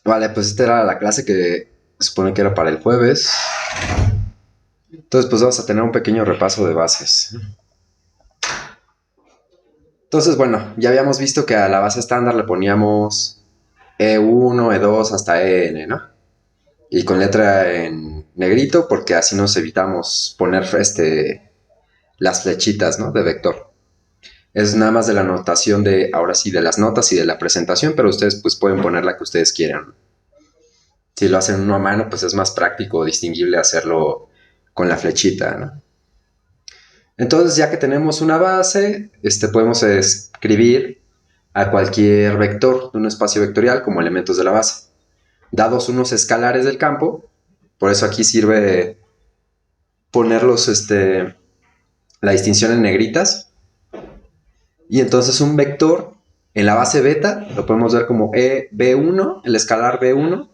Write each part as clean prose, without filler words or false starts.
Vale, pues esta era la clase que se supone que era para el jueves. Entonces, pues vamos a tener un pequeño repaso de bases. Entonces, bueno, ya habíamos visto que a la base estándar le poníamos E1, E2 hasta EN, ¿no? Y con letra en negrito porque así nos evitamos poner las flechitas, ¿no? De vector. Es nada más de la notación de, ahora sí, de las notas y de la presentación, pero ustedes pues pueden poner la que ustedes quieran. Si lo hacen uno a mano, pues es más práctico o distinguible hacerlo con la flechita, ¿no? Entonces, ya que tenemos una base, podemos escribir a cualquier vector de un espacio vectorial como elementos de la base. Dados unos escalares del campo, por eso aquí sirve ponerlos, la distinción en negritas. Y entonces un vector en la base beta lo podemos ver como B1, el escalar B1,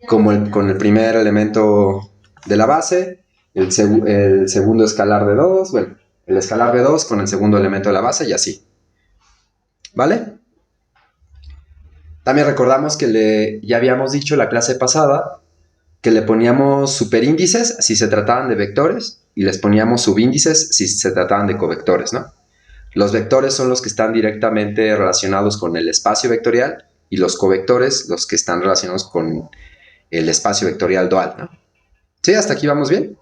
como con el primer elemento de la base, el segundo escalar de 2, bueno, el escalar B2 con el segundo elemento de la base y así. ¿Vale? También recordamos que ya habíamos dicho la clase pasada que le poníamos superíndices si se trataban de vectores y les poníamos subíndices si se trataban de covectores, ¿no? Los vectores son los que están directamente relacionados con el espacio vectorial y los covectores los que están relacionados con el espacio vectorial dual, ¿no? ¿Sí? ¿Hasta aquí vamos bien?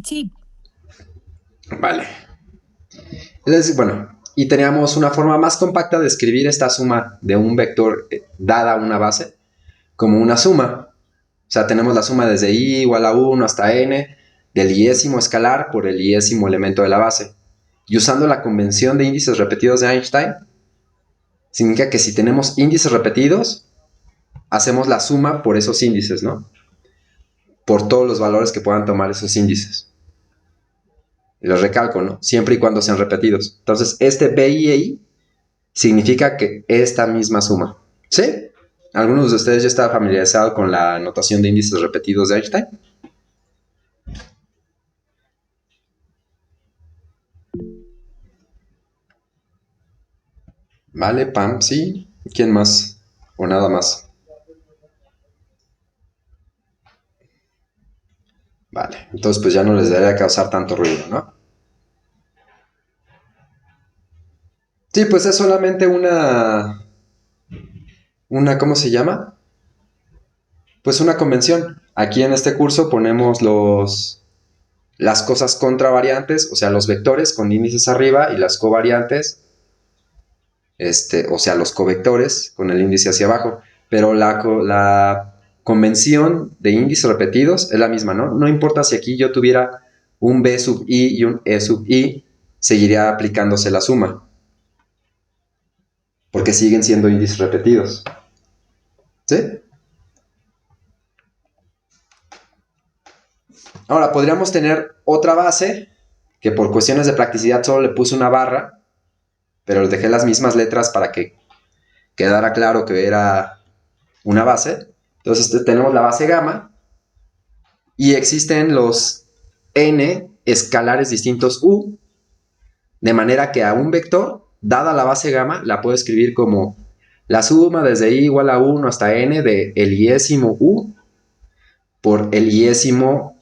Sí. Vale. Entonces, bueno, y teníamos una forma más compacta de escribir esta suma de un vector dada una base como una suma. O sea, tenemos la suma desde i igual a 1 hasta n del iésimo escalar por el iésimo elemento de la base. Y usando la convención de índices repetidos de Einstein, significa que si tenemos índices repetidos, hacemos la suma por esos índices, ¿no? Por todos los valores que puedan tomar esos índices. Y los recalco, ¿no? Siempre y cuando sean repetidos. Entonces, este B y I significa que esta misma suma. ¿Sí? ¿Algunos de ustedes ya está familiarizado con la notación de índices repetidos de Einstein? Vale, Pam, sí. ¿Quién más? O nada más. Vale, entonces pues ya no les debería causar tanto ruido, ¿no? Sí, pues es solamente ¿cómo se llama? Pues una convención. Aquí en este curso ponemos las cosas contravariantes, o sea, los vectores con índices arriba y las covariantes, o sea, los covectores con el índice hacia abajo. Pero la convención de índices repetidos es la misma, ¿no? No importa si aquí yo tuviera un B sub i y un E sub i, seguiría aplicándose la suma, porque siguen siendo índices repetidos. ¿Sí? Ahora, podríamos tener otra base, que por cuestiones de practicidad solo le puse una barra, pero le dejé las mismas letras para que quedara claro que era una base. Entonces tenemos la base gamma y existen los n escalares distintos u, de manera que a un vector, dada la base gamma, la puedo escribir como la suma desde i igual a 1 hasta n de el iésimo u por el iésimo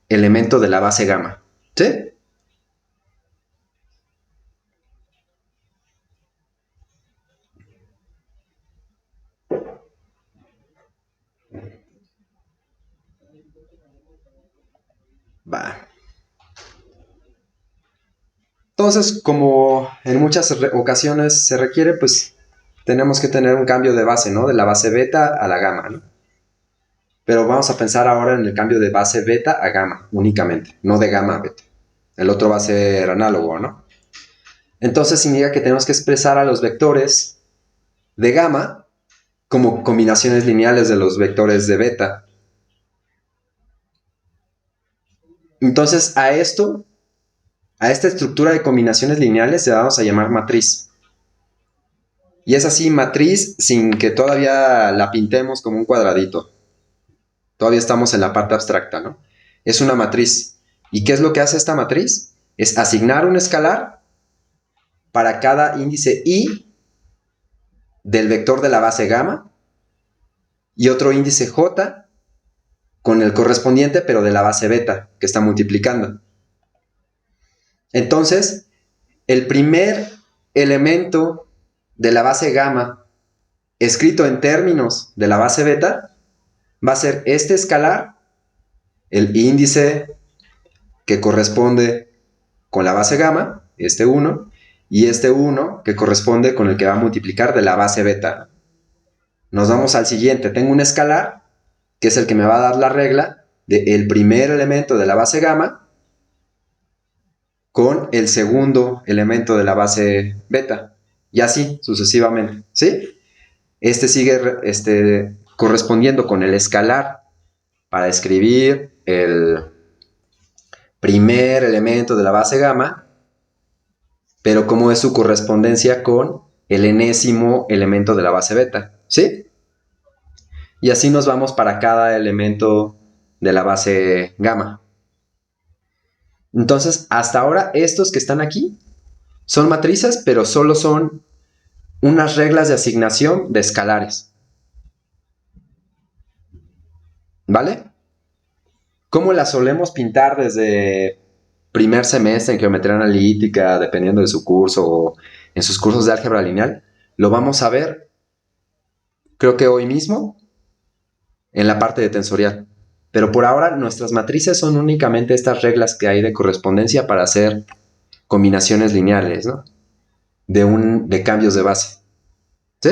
elemento de la base gamma. ¿Sí? Va. Entonces, como en muchas ocasiones se requiere, pues tenemos que tener un cambio de base, ¿no? De la base beta a la gamma, ¿no? Pero vamos a pensar ahora en el cambio de base beta a gamma únicamente, no de gamma a beta. El otro va a ser análogo, ¿no? Entonces significa que tenemos que expresar a los vectores de gamma como combinaciones lineales de los vectores de beta. Entonces a esta estructura de combinaciones lineales le vamos a llamar matriz. Y es así matriz sin que todavía la pintemos como un cuadradito. Todavía estamos en la parte abstracta, ¿no? Es una matriz. ¿Y qué es lo que hace esta matriz? Es asignar un escalar para cada índice i del vector de la base gamma y otro índice j con el correspondiente, pero de la base beta, que está multiplicando. Entonces, el primer elemento de la base gamma, escrito en términos de la base beta, va a ser este escalar, el índice que corresponde con la base gamma, este 1, y este 1 que corresponde con el que va a multiplicar de la base beta. Nos vamos al siguiente. Tengo un escalar, que es el que me va a dar la regla del primer elemento de la base gamma con el segundo elemento de la base beta. Y así sucesivamente, ¿sí? Este sigue correspondiendo con el escalar para escribir el primer elemento de la base gamma, pero como es su correspondencia con el enésimo elemento de la base beta, ¿sí? Y así nos vamos para cada elemento de la base gamma. Entonces, hasta ahora, estos que están aquí son matrices, pero solo son unas reglas de asignación de escalares. ¿Vale? ¿Cómo las solemos pintar desde primer semestre en geometría analítica, dependiendo de su curso o en sus cursos de álgebra lineal? Lo vamos a ver, creo que hoy mismo, en la parte de tensorial. Pero por ahora nuestras matrices son únicamente estas reglas que hay de correspondencia para hacer combinaciones lineales, ¿no? De cambios de base. ¿Sí?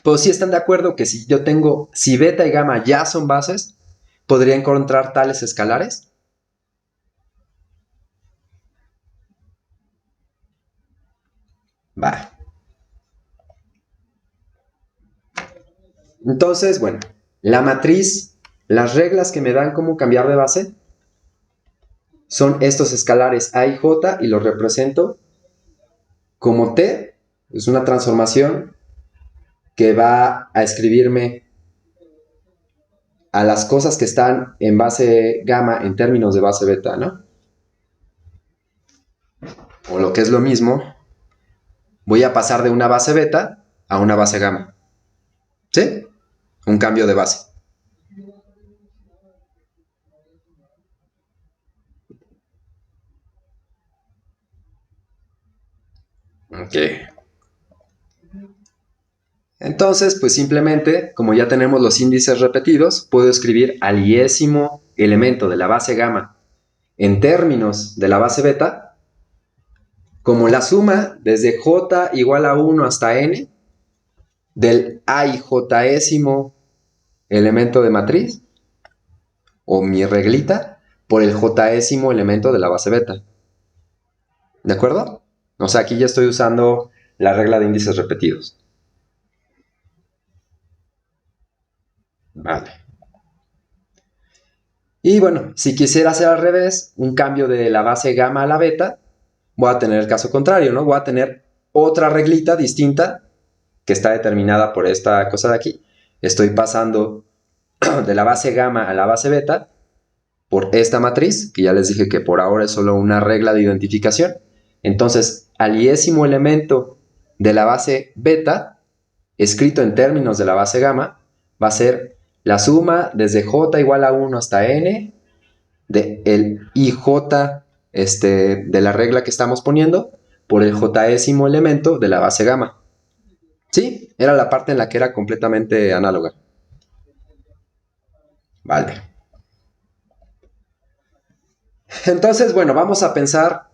Pues sí están de acuerdo que si beta y gamma ya son bases, podría encontrar tales escalares. Va. Entonces, bueno, la matriz, las reglas que me dan cómo cambiar de base son estos escalares A y J y los represento como T, es una transformación que va a escribirme a las cosas que están en base gamma en términos de base beta, ¿no? O lo que es lo mismo, voy a pasar de una base beta a una base gamma. ¿Sí? Un cambio de base. Ok. Entonces, pues simplemente, como ya tenemos los índices repetidos, puedo escribir al iésimo elemento de la base gamma en términos de la base beta como la suma desde j igual a 1 hasta n del a y jésimo elemento de matriz o mi reglita por el jésimo elemento de la base beta. ¿De acuerdo? O sea, aquí ya estoy usando la regla de índices repetidos. Vale. Y bueno, si quisiera hacer al revés, un cambio de la base gamma a la beta, voy a tener el caso contrario, ¿no? Voy a tener otra reglita distinta que está determinada por esta cosa de aquí. Estoy pasando de la base gamma a la base beta por esta matriz, que ya les dije que por ahora es solo una regla de identificación. Entonces, al iésimo elemento de la base beta, escrito en términos de la base gamma, va a ser la suma desde j igual a 1 hasta n de el ij de la regla que estamos poniendo por el jésimo elemento de la base gamma. ¿Sí? Era la parte en la que era completamente análoga. Vale. Entonces, bueno, vamos a pensar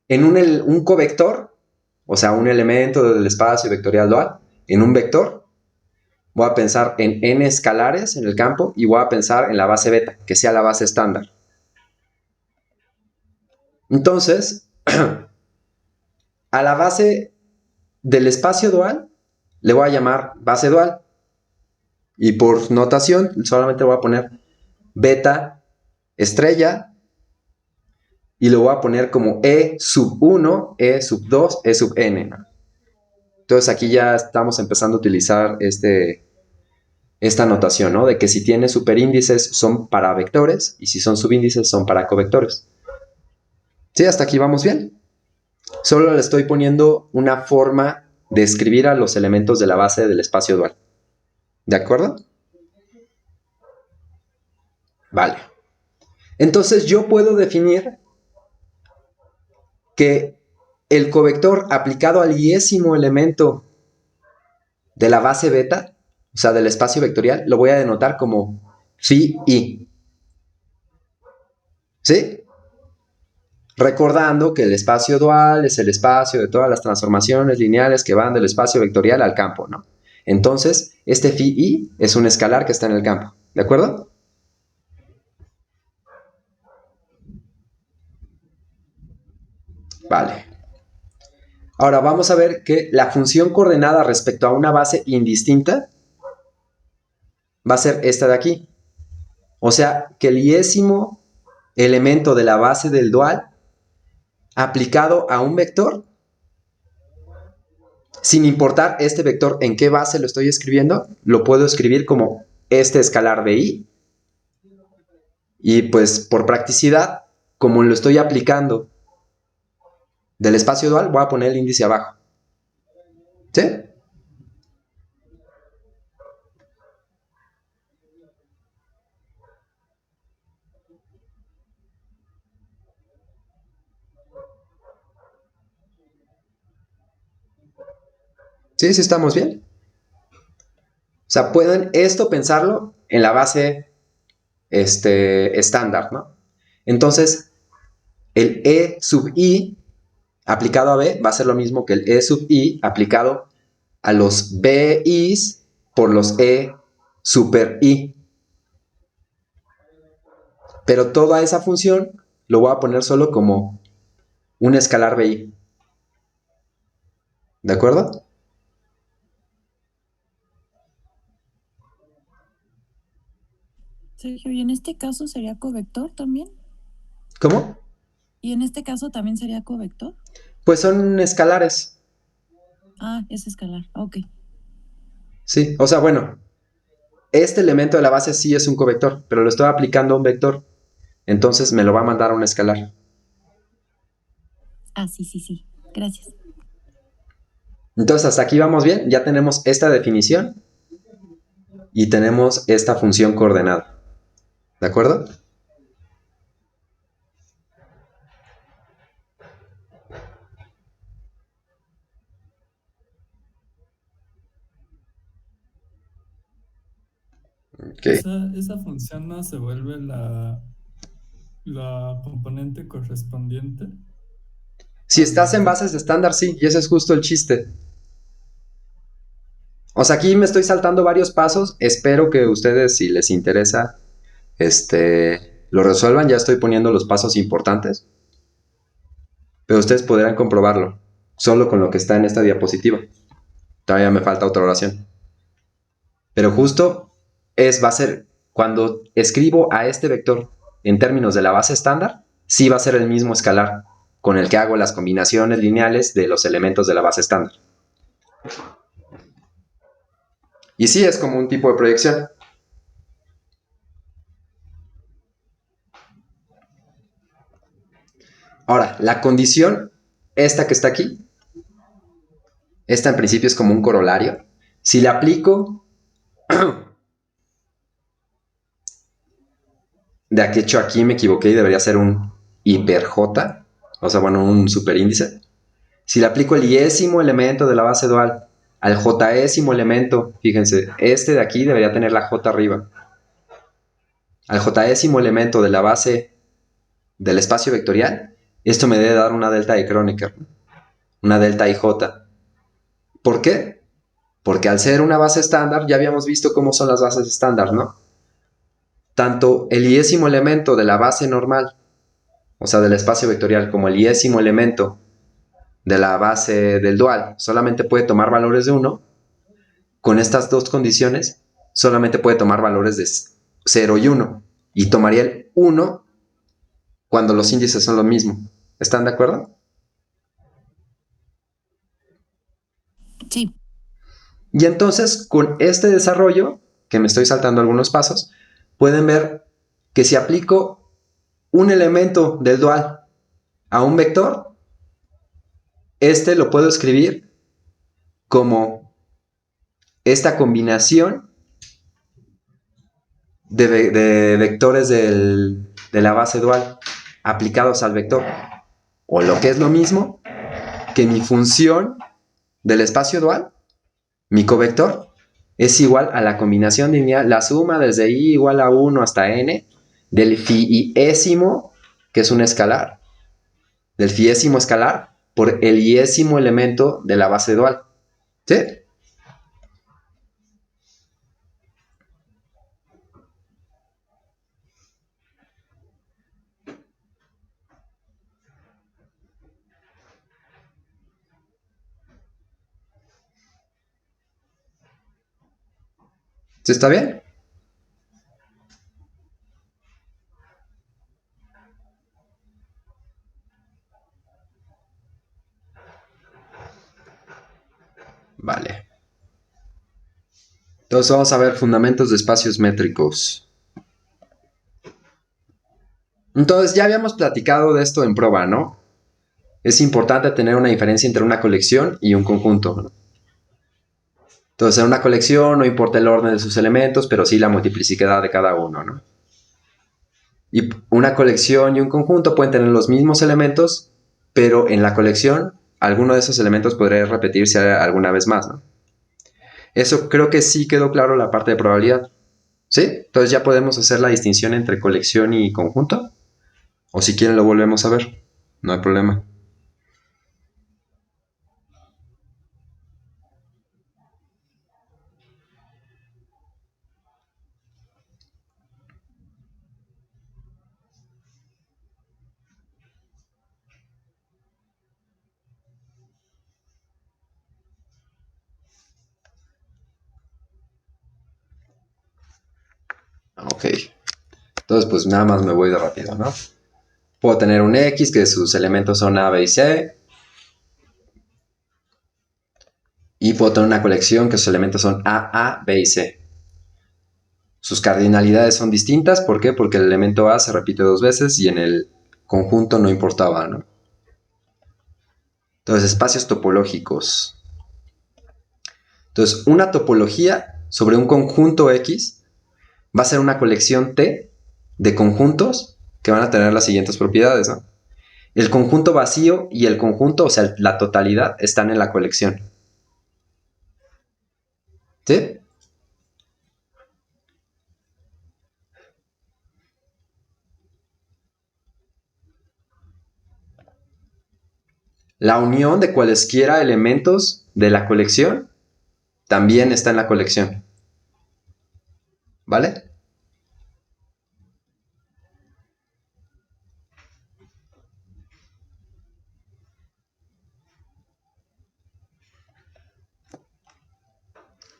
en un covector, o sea, un elemento del espacio vectorial dual, en un vector. Voy a pensar en n escalares en el campo y voy a pensar en la base beta, que sea la base estándar. Entonces, a la base del espacio dual le voy a llamar base dual. Y por notación solamente voy a poner beta estrella y lo voy a poner como E sub 1, E sub 2, E sub n. Entonces aquí ya estamos empezando a utilizar esta notación, ¿no? De que si tiene superíndices son para vectores y si son subíndices son para covectores. ¿Sí? ¿Hasta aquí vamos bien? Solo le estoy poniendo una forma de escribir a los elementos de la base del espacio dual. ¿De acuerdo? Vale. Entonces yo puedo definir que el covector aplicado al iésimo elemento de la base beta, o sea, del espacio vectorial, lo voy a denotar como phi i. ¿Sí? Recordando que el espacio dual es el espacio de todas las transformaciones lineales que van del espacio vectorial al campo, ¿no? Entonces, este phi i es un escalar que está en el campo, ¿de acuerdo? Vale. Ahora vamos a ver que la función coordenada respecto a una base indistinta va a ser esta de aquí. O sea, que el iésimo elemento de la base del dual aplicado a un vector, sin importar este vector en qué base lo estoy escribiendo, lo puedo escribir como este escalar de i. Y pues por practicidad, como lo estoy aplicando del espacio dual, voy a poner el índice abajo. ¿Sí? ¿Sí? ¿Sí estamos bien? O sea, pueden esto pensarlo en la base estándar, ¿no? Entonces, el E sub I aplicado a B va a ser lo mismo que el E sub I aplicado a los BIs por los E super I. Pero toda esa función lo voy a poner solo como un escalar BI. ¿De acuerdo? Sergio, ¿y en este caso sería covector también? ¿Cómo? ¿Y en este caso también sería covector? Pues son escalares. Ah, es escalar, ok. Sí, o sea, bueno, este elemento de la base sí es un covector, pero lo estoy aplicando a un vector. Entonces me lo va a mandar a un escalar. Ah, sí, sí, sí. Gracias. Entonces hasta aquí vamos bien. Ya tenemos esta definición y tenemos esta función coordenada. ¿De acuerdo? Ok. Esa función no se vuelve la componente correspondiente Si estás en al... bases de estándar, sí, y ese es justo el chiste. O sea, aquí me estoy saltando varios pasos. Espero que ustedes, si les interesa, lo resuelvan. Ya estoy poniendo los pasos importantes. Pero ustedes podrán comprobarlo solo con lo que está en esta diapositiva. Todavía me falta otra oración. Pero justo va a ser cuando escribo a este vector en términos de la base estándar, sí va a ser el mismo escalar con el que hago las combinaciones lineales de los elementos de la base estándar. Y sí es como un tipo de proyección. Ahora, la condición, esta que está aquí, esta en principio es como un corolario. Si la aplico, de aquí hecho aquí me equivoqué y debería ser un hiper J, o sea, bueno, un superíndice. Si le aplico el iésimo elemento de la base dual al jésimo elemento, fíjense, este de aquí debería tener la J arriba. Al jésimo elemento de la base del espacio vectorial, esto me debe dar una delta de Kronecker, una delta IJ. ¿Por qué? Porque al ser una base estándar, ya habíamos visto cómo son las bases estándar, ¿no? Tanto el iésimo elemento de la base normal, o sea, del espacio vectorial, como el iésimo elemento de la base del dual, solamente puede tomar valores de 1. Con estas dos condiciones, solamente puede tomar valores de 0 y 1. Y tomaría el 1 cuando los índices son lo mismo. ¿Están de acuerdo? Sí. Y entonces, con este desarrollo, que me estoy saltando algunos pasos, pueden ver que si aplico un elemento del dual a un vector, Este lo puedo escribir como esta combinación de vectores de la base dual aplicados al vector. O lo que es lo mismo, que mi función del espacio dual, mi covector, es igual a la combinación lineal, la suma desde i igual a 1 hasta n, del fiésimo, que es un escalar, del fiésimo escalar, por el iésimo elemento de la base dual. ¿Sí? ¿Sí está bien? Vale. Entonces vamos a ver fundamentos de espacios métricos. Entonces ya habíamos platicado de esto en prueba, ¿no? Es importante tener una diferencia entre una colección y un conjunto, ¿no? Entonces en una colección no importa el orden de sus elementos, pero sí la multiplicidad de cada uno, ¿no? Y una colección y un conjunto pueden tener los mismos elementos, pero en la colección alguno de esos elementos podría repetirse alguna vez más, ¿no? Eso creo que sí quedó claro la parte de probabilidad. ¿Sí? Entonces ya podemos hacer la distinción entre colección y conjunto. O si quieren lo volvemos a ver. No hay problema. Ok. Entonces pues nada más me voy de rápido, ¿no? Puedo tener un X que sus elementos son A, B y C. Y puedo tener una colección que sus elementos son A, B y C. Sus cardinalidades son distintas. ¿Por qué? Porque el elemento A se repite dos veces y en el conjunto no importaba, ¿no? Entonces, espacios topológicos. Entonces, una topología sobre un conjunto X va a ser una colección T de conjuntos que van a tener las siguientes propiedades, ¿no? El conjunto vacío y el conjunto, o sea, la totalidad, están en la colección. ¿Sí? La unión de cualesquiera elementos de la colección también está en la colección. ¿Vale?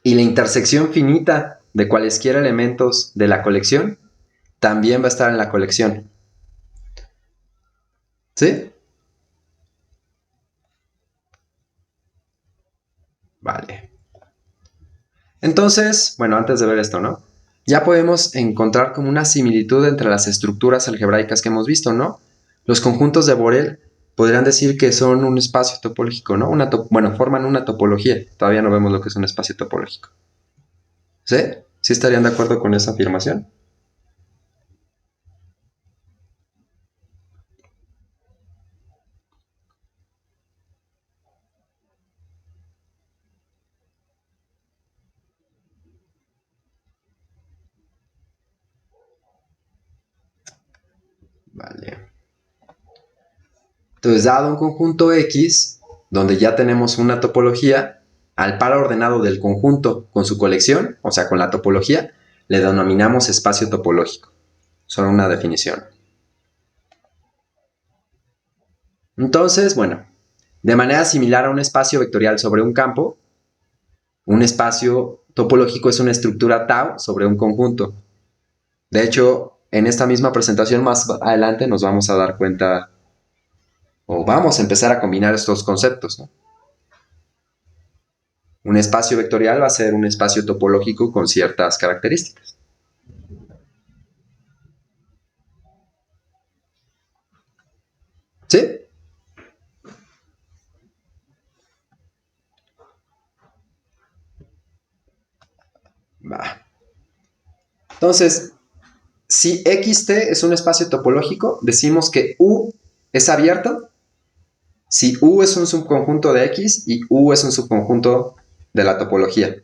Y la intersección finita de cualesquiera elementos de la colección también va a estar en la colección. ¿Sí? Vale. Entonces, bueno, antes de ver esto, ¿no? Ya podemos encontrar como una similitud entre las estructuras algebraicas que hemos visto, ¿no? Los conjuntos de Borel podrían decir que son un espacio topológico, ¿no? Bueno, forman una topología. Todavía no vemos lo que es un espacio topológico. ¿Sí? ¿Sí estarían de acuerdo con esa afirmación? Vale. Entonces, dado un conjunto X, donde ya tenemos una topología, al par ordenado del conjunto con su colección, o sea, con la topología, le denominamos espacio topológico. Solo una definición. Entonces, bueno, de manera similar a un espacio vectorial sobre un campo, un espacio topológico es una estructura tau sobre un conjunto. De hecho, en esta misma presentación más adelante nos vamos a dar cuenta o vamos a empezar a combinar estos conceptos, ¿no? Un espacio vectorial va a ser un espacio topológico con ciertas características. ¿Sí? Entonces, si XT es un espacio topológico, decimos que U es abierto si U es un subconjunto de X y U es un subconjunto de la topología.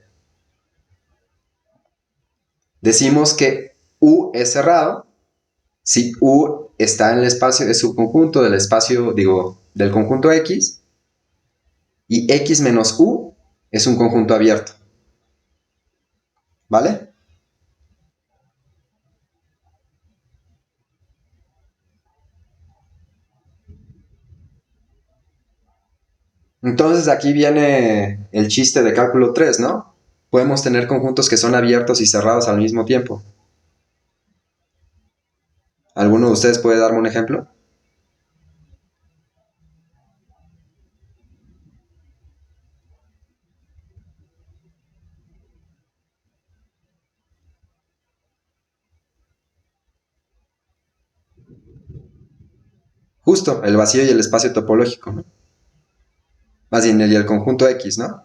Decimos que U es cerrado si U está en el espacio, es subconjunto del espacio, digo, del conjunto X, y X menos U es un conjunto abierto. ¿Vale? Entonces aquí viene el chiste de cálculo 3, ¿no? Podemos tener conjuntos que son abiertos y cerrados al mismo tiempo. ¿Alguno de ustedes puede darme un ejemplo? Justo, el vacío y el espacio topológico, ¿no? Más bien, el conjunto X, ¿no?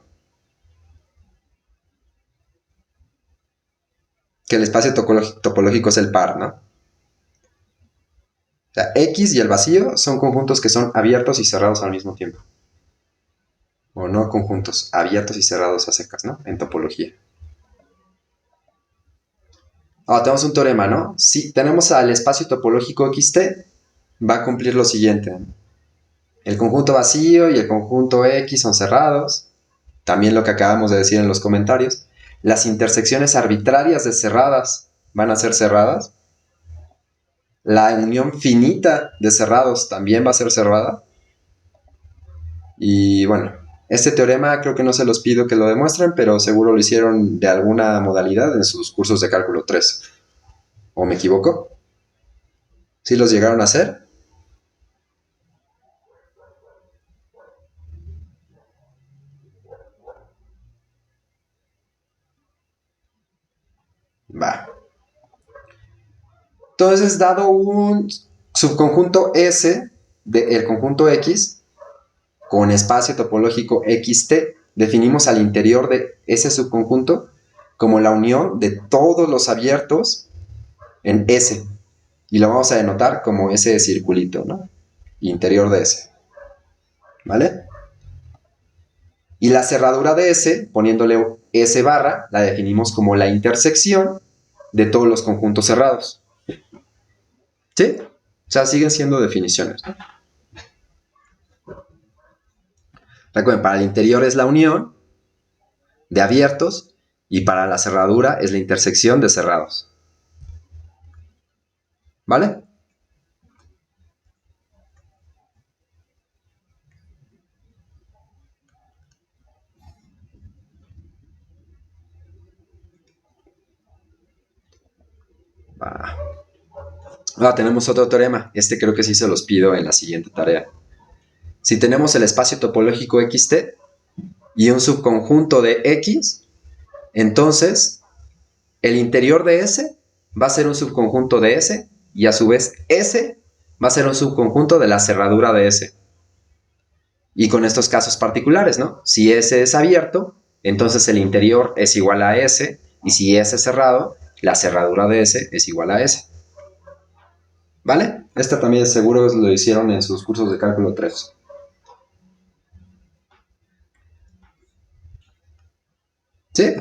Que el espacio topológico es el par, ¿no? O sea, X y el vacío son conjuntos que son abiertos y cerrados al mismo tiempo. O no conjuntos, abiertos y cerrados a secas, ¿no? En topología. Ahora tenemos un teorema, ¿no? Si tenemos al espacio topológico XT, va a cumplir lo siguiente. El conjunto vacío y el conjunto X son cerrados. También lo que acabamos de decir en los comentarios. Las intersecciones arbitrarias de cerradas van a ser cerradas. La unión finita de cerrados también va a ser cerrada. Y bueno, este teorema creo que no se los pido que lo demuestren, pero seguro lo hicieron de alguna modalidad en sus cursos de cálculo 3. ¿O me equivoco? ¿Sí los llegaron a hacer? Va. Entonces, dado un subconjunto S del conjunto X con espacio topológico XT, definimos al interior de ese subconjunto como la unión de todos los abiertos en S. Y lo vamos a denotar como ese circulito, ¿no? Interior de S. ¿Vale? Y la cerradura de S, poniéndole S barra, la definimos como la intersección de todos los conjuntos cerrados. ¿Sí? O sea, siguen siendo definiciones, ¿no? Recuerden, para el interior es la unión de abiertos y para la cerradura es la intersección de cerrados. ¿Vale? Va. Ahora tenemos otro teorema. Este creo que sí se los pido en la siguiente tarea. Si tenemos el espacio topológico XT y un subconjunto de X, entonces el interior de S va a ser un subconjunto de S y a su vez S va a ser un subconjunto de la cerradura de S. Y con estos casos particulares, ¿no? Si S es abierto, entonces el interior es igual a S, y si S es cerrado, la cerradura de S es igual a S. ¿Vale? Esta también seguro lo hicieron en sus cursos de cálculo 3. ¿Sí?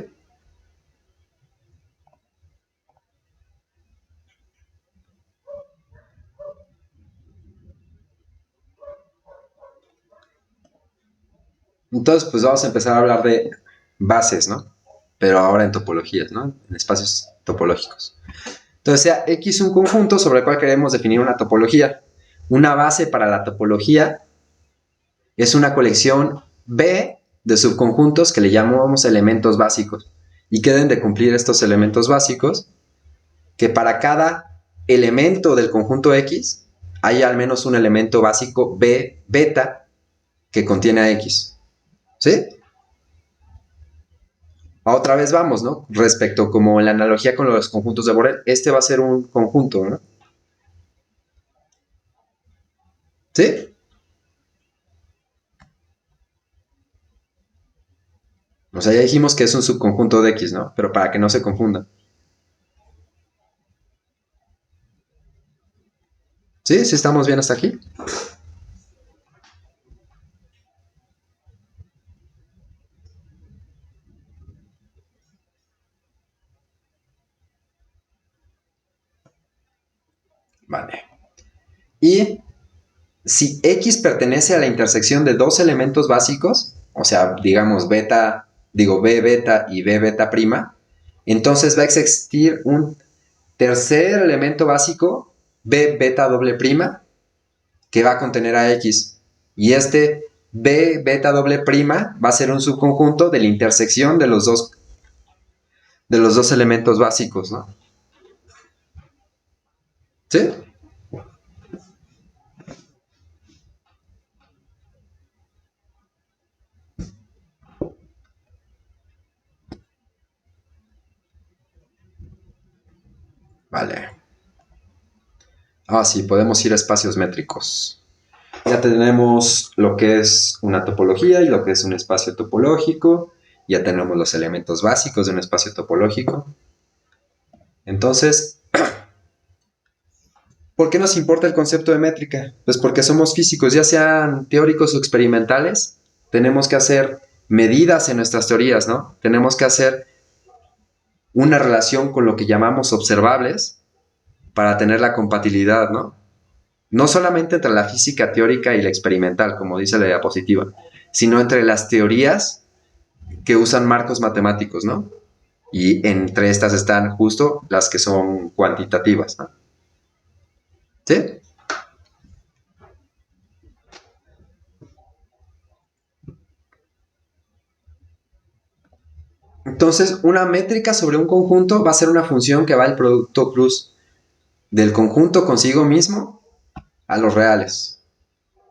Entonces, pues vamos a empezar a hablar de bases, ¿no? Pero ahora en topologías, ¿no? En espacios topológicos. Entonces, sea X un conjunto sobre el cual queremos definir una topología. Una base para la topología es una colección B de subconjuntos que le llamamos elementos básicos. Y que deben de cumplir estos elementos básicos, que para cada elemento del conjunto X hay al menos un elemento básico B, beta, que contiene a X. ¿Sí? Otra vez vamos, ¿no? Respecto como en la analogía con los conjuntos de Borel, este va a ser un conjunto, ¿no? ¿Sí? O sea, ya dijimos que es un subconjunto de X, ¿no? Pero para que no se confundan. ¿Sí? ¿Sí estamos bien hasta aquí? Vale. Y si X pertenece a la intersección de dos elementos básicos, o sea, digamos beta, digo B beta y B beta prima, entonces va a existir un tercer elemento básico, B beta doble prima, que va a contener a X. Y este B beta doble prima va a ser un subconjunto de la intersección de los dos elementos básicos, ¿no? ¿Sí? Vale. Ah, sí, podemos ir a espacios métricos. Ya tenemos lo que es una topología y lo que es un espacio topológico. Ya tenemos los elementos básicos de un espacio topológico. Entonces, ¿por qué nos importa el concepto de métrica? Pues porque somos físicos, ya sean teóricos o experimentales, tenemos que hacer medidas en nuestras teorías, ¿no? Tenemos que hacer una relación con lo que llamamos observables para tener la compatibilidad, ¿no? No solamente entre la física teórica y la experimental, como dice la diapositiva, sino entre las teorías que usan marcos matemáticos, ¿no? Y entre estas están justo las que son cuantitativas, ¿no? ¿Sí? Entonces, una métrica sobre un conjunto va a ser una función que va el producto cruz del conjunto consigo mismo a los reales.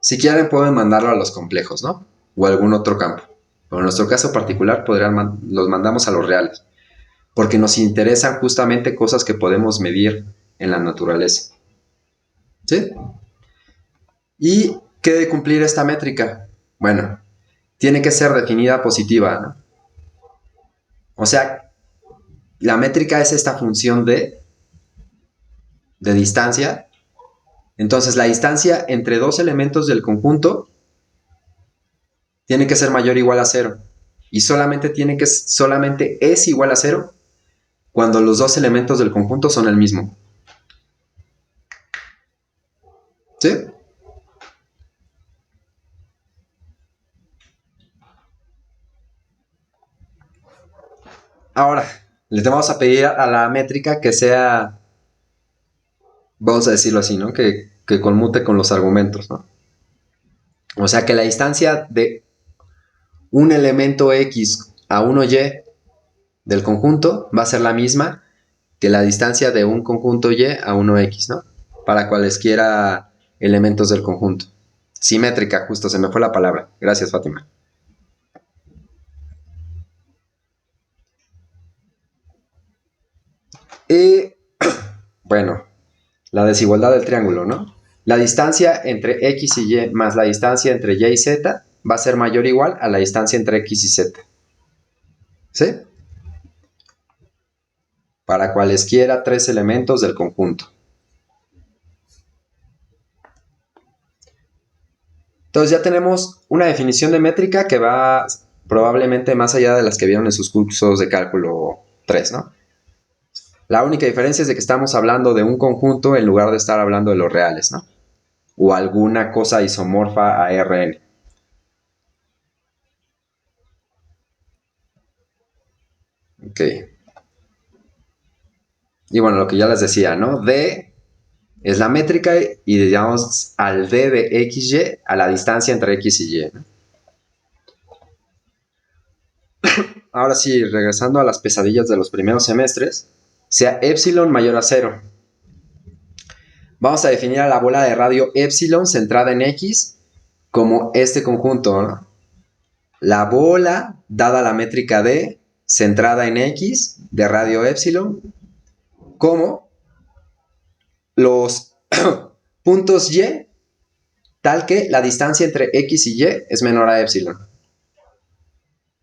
Si quieren, pueden mandarlo a los complejos, ¿no? O a algún otro campo. Pero en nuestro caso particular, los mandamos a los reales. Porque nos interesan justamente cosas que podemos medir en la naturaleza. ¿Sí? ¿Y qué debe cumplir esta métrica? Bueno, tiene que ser definida positiva, ¿no? O sea, la métrica es esta función de distancia. Entonces, la distancia entre dos elementos del conjunto tiene que ser mayor o igual a cero. Y solamente es igual a cero cuando los dos elementos del conjunto son el mismo. ¿Sí? Ahora, le vamos a pedir a la métrica que sea, vamos a decirlo así, ¿no? Que conmute con los argumentos, ¿no? O sea, que la distancia de un elemento X a uno Y del conjunto va a ser la misma que la distancia de un conjunto Y a uno X, ¿no? Para cualesquiera elementos del conjunto. Simétrica, justo, se me fue la palabra. Gracias, Fátima. Y, bueno, la desigualdad del triángulo, ¿no? La distancia entre X y Y más la distancia entre Y y Z va a ser mayor o igual a la distancia entre X y Z. ¿Sí? Para cualesquiera tres elementos del conjunto. Entonces ya tenemos una definición de métrica que va probablemente más allá de las que vieron en sus cursos de cálculo 3, ¿no? La única diferencia es de que estamos hablando de un conjunto en lugar de estar hablando de los reales, ¿no? O alguna cosa isomorfa a Rn. Ok. Y bueno, lo que ya les decía, ¿no? D es la métrica y digamos al D de XY a la distancia entre X y Y, ¿no? Ahora sí, regresando a las pesadillas de los primeros semestres, sea epsilon mayor a 0. Vamos a definir a la bola de radio epsilon centrada en X como este conjunto, ¿no? La bola, dada la métrica D, centrada en X, de radio epsilon, como los puntos Y, tal que la distancia entre X y Y es menor a epsilon.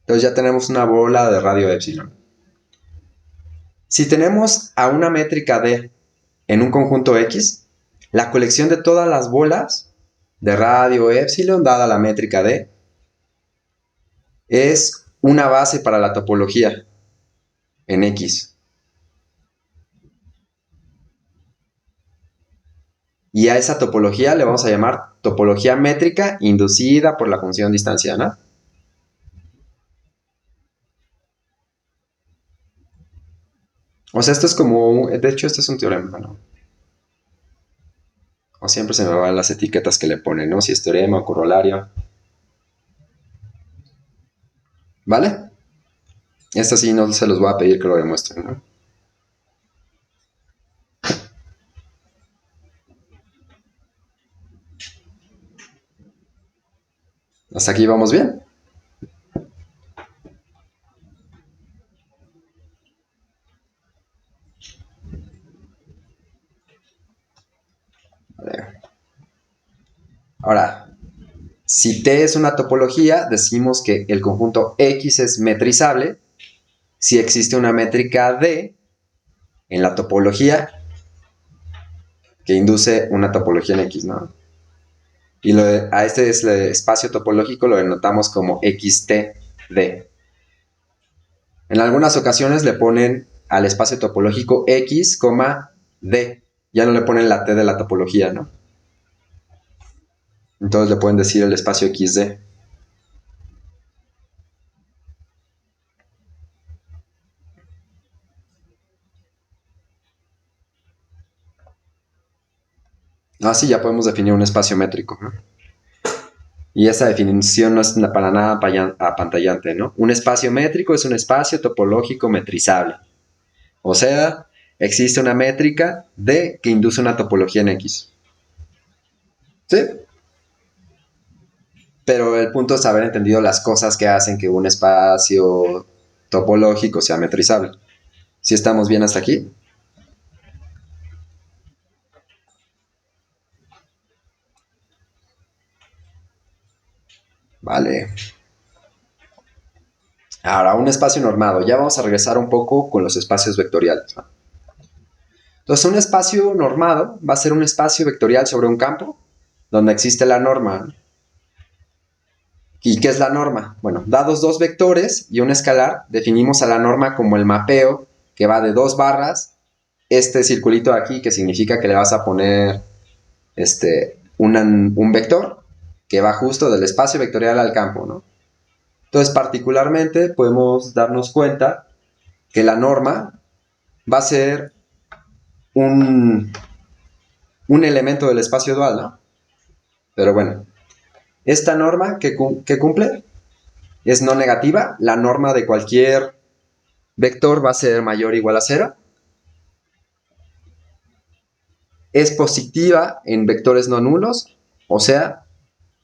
Entonces ya tenemos una bola de radio epsilon. Si tenemos a una métrica D en un conjunto X, La colección de todas las bolas de radio epsilon dada la métrica D es una base para la topología en X. Y a esa topología le vamos a llamar topología métrica inducida por la función distancia, ¿no? O sea, esto es como, de hecho, esto es un teorema, ¿no? O siempre se me van las etiquetas que le ponen, ¿no? Si es teorema o corolario. ¿Vale? Esta sí no se los voy a pedir que lo demuestren, ¿no? ¿Hasta aquí vamos bien? Vale. Ahora, si T es una topología, decimos que el conjunto X es metrizable si existe una métrica D en la topología que induce una topología en X, ¿no? Y a este espacio topológico lo denotamos como XTD. En algunas ocasiones le ponen al espacio topológico X, D. Ya no le ponen la T de la topología, ¿no? Entonces le pueden decir el espacio XD. Así ya podemos definir un espacio métrico, ¿no? Y esa definición no es para nada apantallante, ¿no? Un espacio métrico es un espacio topológico metrizable. O sea, existe una métrica D que induce una topología en X. ¿Sí? Pero el punto es haber entendido las cosas que hacen que un espacio topológico sea metrizable. ¿Sí estamos bien hasta aquí? Vale. Ahora, un espacio normado. Ya vamos a regresar un poco con los espacios vectoriales, ¿no? Entonces, un espacio normado va a ser un espacio vectorial sobre un campo donde existe la norma. ¿Y qué es la norma? Bueno, dados dos vectores y un escalar, definimos a la norma como el mapeo que va de dos barras, este circulito de aquí que significa que le vas a poner un vector que va justo del espacio vectorial al campo, ¿no? Entonces, particularmente, podemos darnos cuenta que la norma va a ser un elemento del espacio dual, ¿no? Pero bueno, esta norma que cumple es no negativa. La norma de cualquier vector va a ser mayor o igual a 0. Es positiva en vectores no nulos, o sea,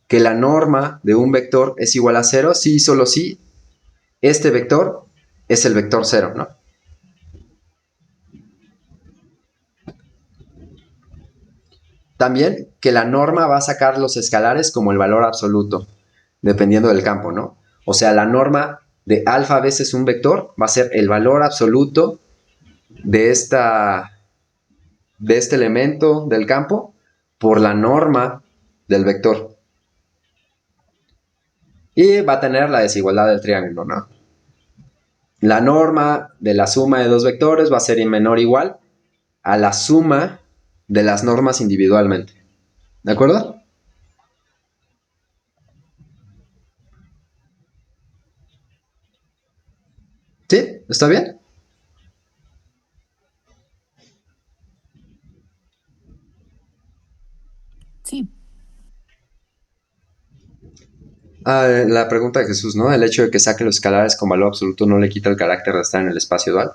que la norma de un vector es igual a 0 si y solo si este vector es el vector 0, ¿no? También que la norma va a sacar los escalares como el valor absoluto, dependiendo del campo, ¿no? O sea, la norma de alfa veces un vector va a ser el valor absoluto de este elemento del campo por la norma del vector. Y va a tener la desigualdad del triángulo, ¿no? La norma de la suma de dos vectores va a ser menor o igual a la suma de las normas individualmente. ¿De acuerdo? ¿Sí? ¿Está bien? Sí, La pregunta de Jesús, ¿no? El hecho de que saque los escalares con valor absoluto no le quita el carácter de estar en el espacio dual.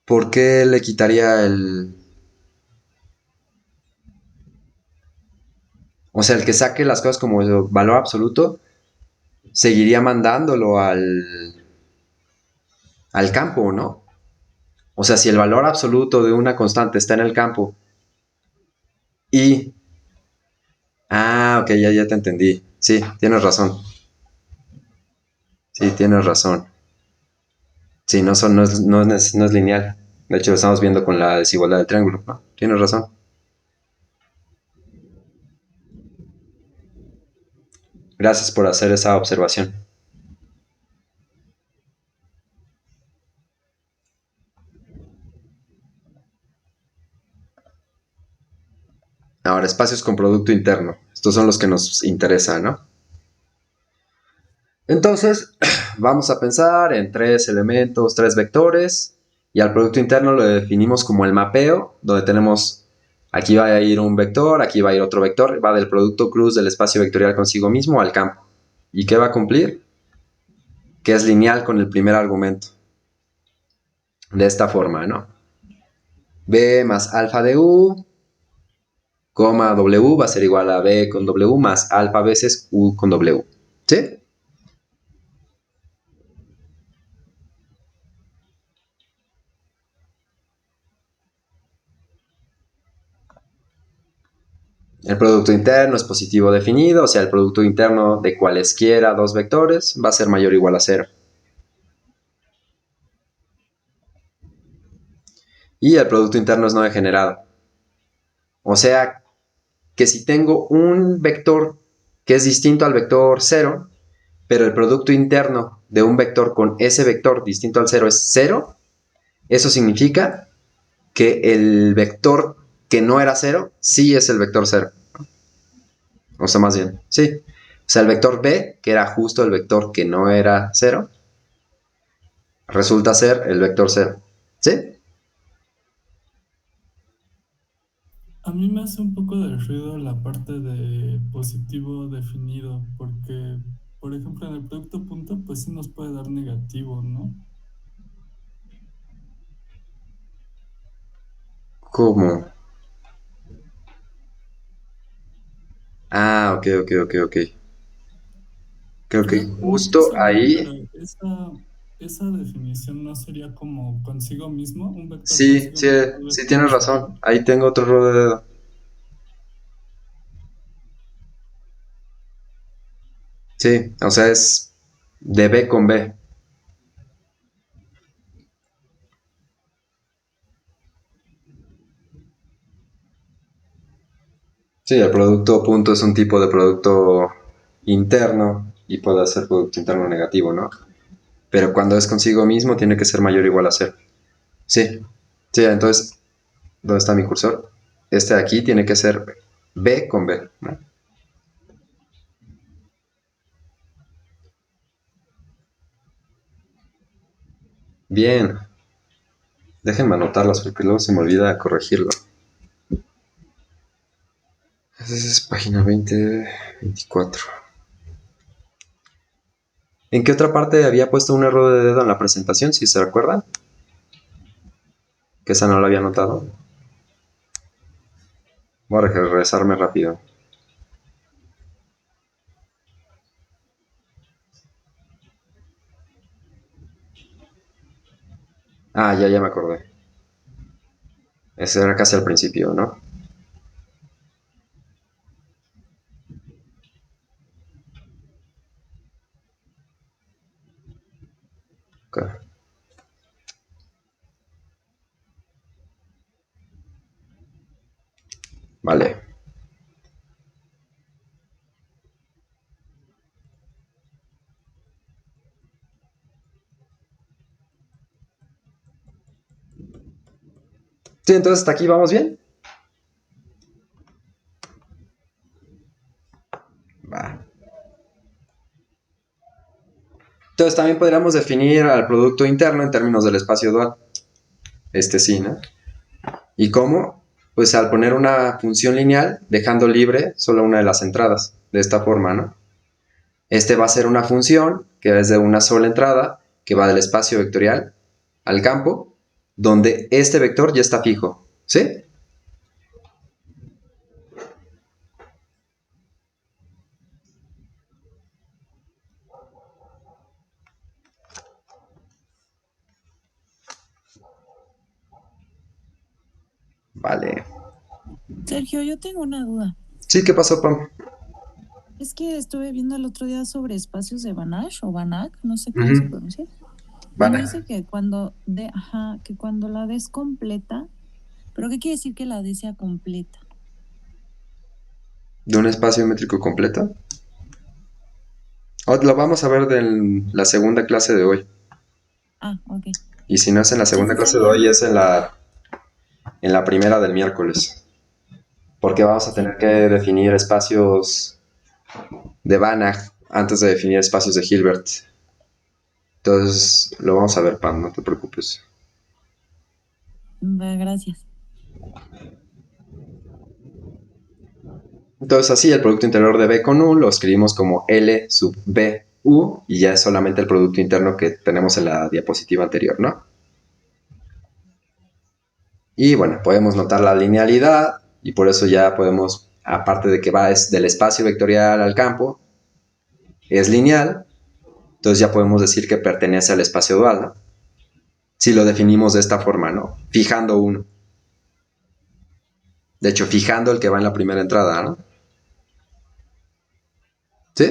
¿Por qué le quitaría el...? O sea, el que saque las cosas como valor absoluto seguiría mandándolo al campo, ¿no? O sea, si el valor absoluto de una constante está en el campo y... Ah, ok, ya te entendí. Sí, tienes razón. Sí, tienes razón. Sí, no es lineal. De hecho, lo estamos viendo con la desigualdad del triángulo, ¿no? Tienes razón. Gracias por hacer esa observación. Ahora, espacios con producto interno. Estos son los que nos interesan, ¿no? Entonces, vamos a pensar en tres elementos, tres vectores, y al producto interno lo definimos como el mapeo, donde tenemos, aquí va a ir un vector, aquí va a ir otro vector, va del producto cruz del espacio vectorial consigo mismo al campo. ¿Y qué va a cumplir? Que es lineal con el primer argumento. De esta forma, ¿no? B más alfa de U, coma W va a ser igual a B con W más alfa veces U con W. ¿Sí? El producto interno es positivo definido, o sea, el producto interno de cualesquiera dos vectores va a ser mayor o igual a 0. Y el producto interno es no degenerado. O sea, que si tengo un vector que es distinto al vector 0, pero el producto interno de un vector con ese vector distinto al 0 es 0, eso significa que el vector que no era 0 sí es el vector 0. O sea, más bien, sí. O sea, el vector b, que era justo el vector que no era 0, resulta ser el vector 0. ¿Sí? A mí me hace un poco de ruido la parte de positivo definido, porque, por ejemplo, en el producto punto, pues sí nos puede dar negativo, ¿no? ¿Cómo? Ah, ok, ok, ok, ok. Creo que No estoy justo seguro, pero ahí. esa definición no sería como consigo mismo, un vector Sí, consigo sí, mismo puede sí ser tienes positivo. razón. Ahí tengo otro error de dedo. Sí, o sea, es de B con B. Sí, el producto punto es un tipo de producto interno y puede ser producto interno negativo, ¿no? Pero cuando es consigo mismo tiene que ser mayor o igual a cero. Sí, sí, entonces, ¿dónde está mi cursor? Este de aquí tiene que ser B con B, ¿no? Bien, déjenme anotarlas porque luego se me olvida corregirlo. Esa es página 20, 24. ¿En qué otra parte había puesto un error de dedo en la presentación, si se recuerdan? Que esa no la había notado. Voy a regresarme rápido. Ah, ya me acordé. Ese era casi al principio, ¿no? Ok, vale. Sí, entonces hasta aquí vamos bien. Va. Entonces también podríamos definir al producto interno en términos del espacio dual. Este sí, ¿no? ¿Y cómo? Pues al poner una función lineal, dejando libre solo una de las entradas. De esta forma, ¿no? Este va a ser una función que es de una sola entrada, que va del espacio vectorial al campo, donde este vector ya está fijo. ¿Sí? Vale. Sergio, yo tengo una duda. Sí, ¿qué pasó, Pam? Es que estuve viendo el otro día sobre espacios de Banach o Banach, no sé cómo se Ujú. pronuncia. Bueno, ¿Vale? dice que que cuando la D es completa, pero ¿qué quiere decir que la D sea completa? De un espacio métrico completo. Lo vamos a ver en la segunda clase de hoy. Ah, ok. Y si no es en la segunda Chance clase de sería. hoy, es en la primera del miércoles. Porque vamos a Sí. tener que definir espacios de Banach antes de definir espacios de Hilbert. Entonces, lo vamos a ver, Pam, no te preocupes. Gracias. Entonces, así, el producto interior de B con U lo escribimos como L sub B U y ya es solamente el producto interno que tenemos en la diapositiva anterior, ¿no? Y bueno, podemos notar la linealidad y por eso ya podemos, aparte de que va es del espacio vectorial al campo, es lineal, entonces ya podemos decir que pertenece al espacio dual, ¿no? Si lo definimos de esta forma, ¿no? Fijando uno. De hecho, fijando el que va en la primera entrada, ¿no? ¿Sí?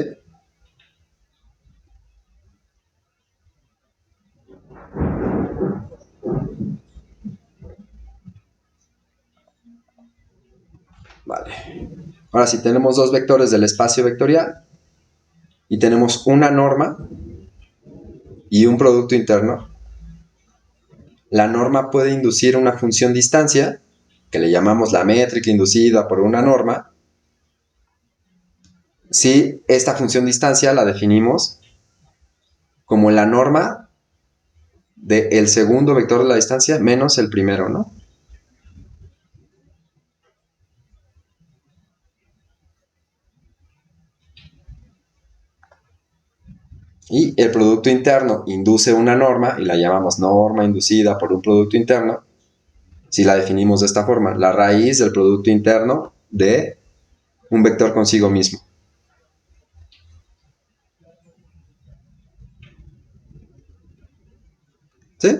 Vale. Ahora, si tenemos dos vectores del espacio vectorial y tenemos una norma y un producto interno, la norma puede inducir una función distancia, que le llamamos la métrica inducida por una norma, si esta función distancia la definimos como la norma del segundo vector de la distancia menos el primero, ¿no? Y el producto interno induce una norma y la llamamos norma inducida por un producto interno. Si la definimos de esta forma, la raíz del producto interno de un vector consigo mismo. ¿Sí?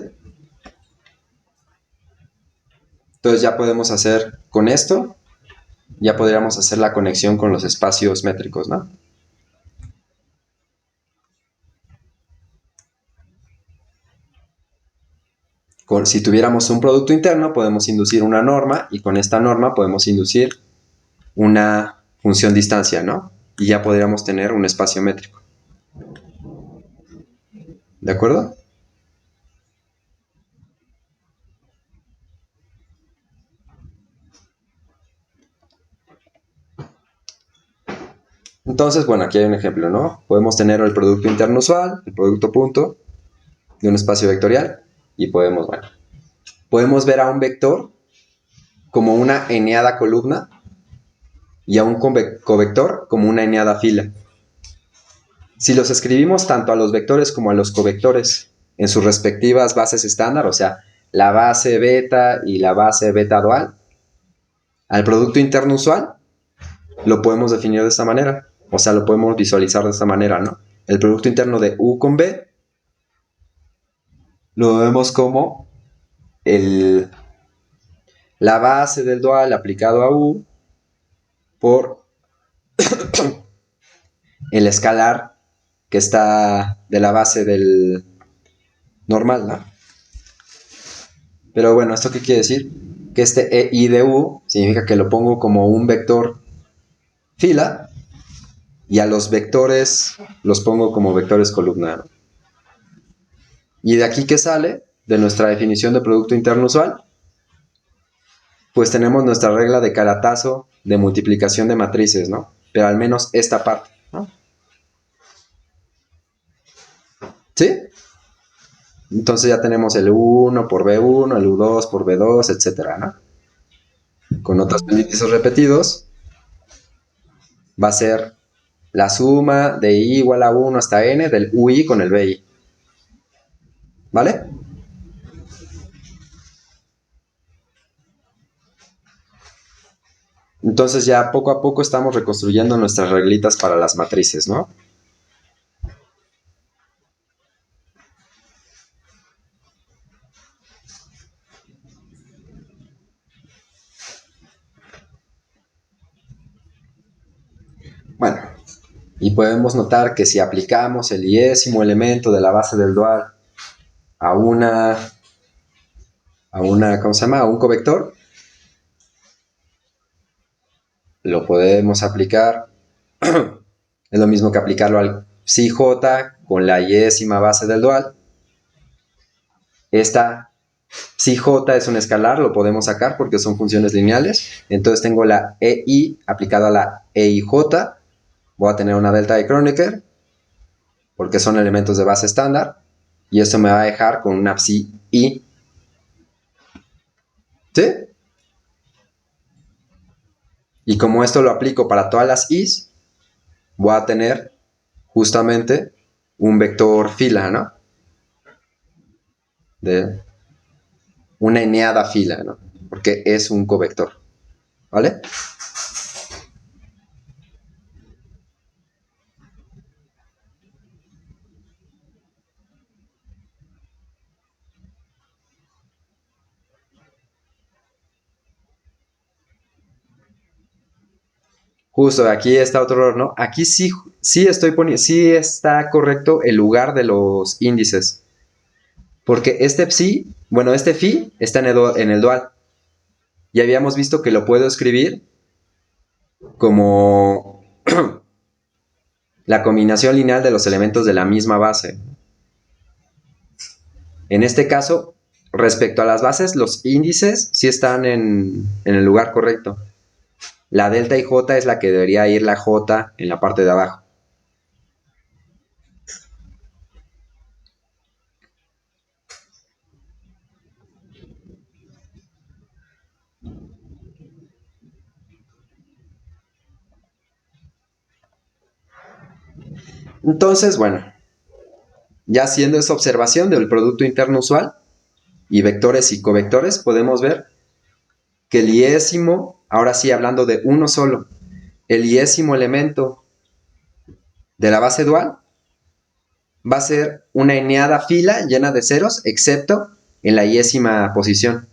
Entonces ya podemos hacer con esto, ya podríamos hacer la conexión con los espacios métricos, ¿no? Si tuviéramos un producto interno, podemos inducir una norma y con esta norma podemos inducir una función distancia, ¿no? Y ya podríamos tener un espacio métrico. ¿De acuerdo? Entonces, bueno, aquí hay un ejemplo, ¿no? Podemos tener el producto interno usual, el producto punto de un espacio vectorial y podemos ver a un vector como una eneada columna y a un covector como una eneada fila. Si los escribimos tanto a los vectores como a los covectores en sus respectivas bases estándar, o sea, la base beta y la base beta dual, al producto interno usual lo podemos definir de esta manera, o sea, lo podemos visualizar de esta manera, ¿no? El producto interno de U con B lo vemos como la base del dual aplicado a U por el escalar que está de la base del normal, ¿no? Pero bueno, ¿esto qué quiere decir? Que este EI de U significa que lo pongo como un vector fila y a los vectores los pongo como vectores columna, ¿no? Y de aquí que sale, de nuestra definición de producto interno usual, pues tenemos nuestra regla de caratazo de multiplicación de matrices, ¿no? Pero al menos esta parte, ¿no? ¿Sí? Entonces ya tenemos el U1 por B1, el U2 por B2, etcétera, ¿no? Con otros índices repetidos, va a ser la suma de i igual a 1 hasta n del ui con el bi. ¿Vale? Entonces ya poco a poco estamos reconstruyendo nuestras reglitas para las matrices, ¿no? Bueno, y podemos notar que si aplicamos el iésimo elemento de la base del dual a una, ¿cómo se llama? A un covector, lo podemos aplicar. Es lo mismo que aplicarlo al psi j con la y-ésima base del dual. Esta psi j es un escalar, lo podemos sacar porque son funciones lineales. Entonces tengo la EI aplicada a la EIJ. Voy a tener una delta de Kronecker porque son elementos de base estándar. Y esto me va a dejar con una psi I. ¿Sí? Y como esto lo aplico para todas las I's, voy a tener justamente un vector fila, ¿no? De una eneada fila, ¿no? Porque es un covector, ¿vale? Justo, aquí está otro error, ¿no? Aquí sí estoy poniendo, sí está correcto el lugar de los índices. Porque este psi, bueno, este phi está en el dual. Y habíamos visto que lo puedo escribir como la combinación lineal de los elementos de la misma base. En este caso, respecto a las bases, los índices sí están en el lugar correcto. La delta y j es la que debería ir la j en la parte de abajo. Entonces, bueno, ya haciendo esa observación del producto interno usual y vectores y covectores, podemos ver que el iésimo, ahora sí hablando de uno solo, el iésimo elemento de la base dual va a ser una eneada fila llena de ceros, excepto en la iésima posición.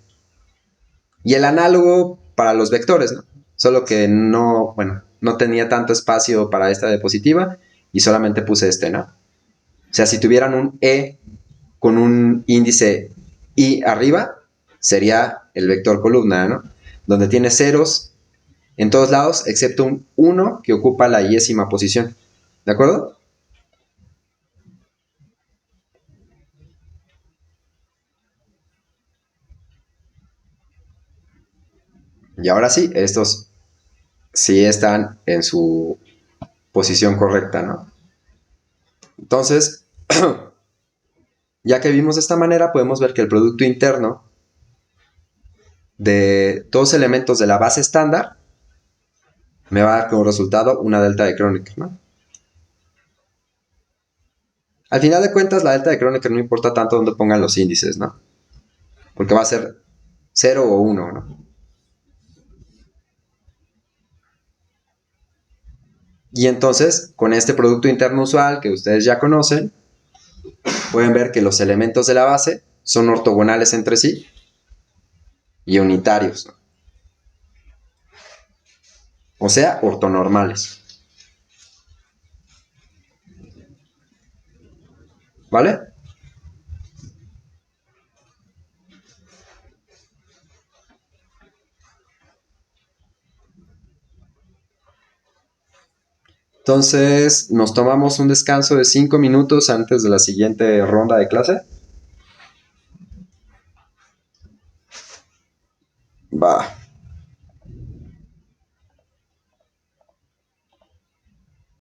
Y el análogo para los vectores, ¿no? Solo que no, bueno, no tenía tanto espacio para esta diapositiva y solamente puse este, ¿no? O sea, si tuvieran un E con un índice I arriba, sería el vector columna, ¿no? Donde tiene ceros en todos lados, excepto un 1 que ocupa la iésima posición. ¿De acuerdo? Y ahora sí, estos sí están en su posición correcta, ¿no? Entonces, ya que vimos de esta manera, podemos ver que el producto interno de dos elementos de la base estándar me va a dar como resultado una delta de Kronecker, ¿no? Al final de cuentas, la delta de Kronecker no importa tanto dónde pongan los índices, ¿no? Porque va a ser 0 o 1, ¿no? Y entonces, con este producto interno usual que ustedes ya conocen, pueden ver que los elementos de la base son ortogonales entre sí y unitarios, ¿no? O sea, ortonormales. ¿Vale? Entonces, nos tomamos un descanso de 5 minutos antes de la siguiente ronda de clase. Va.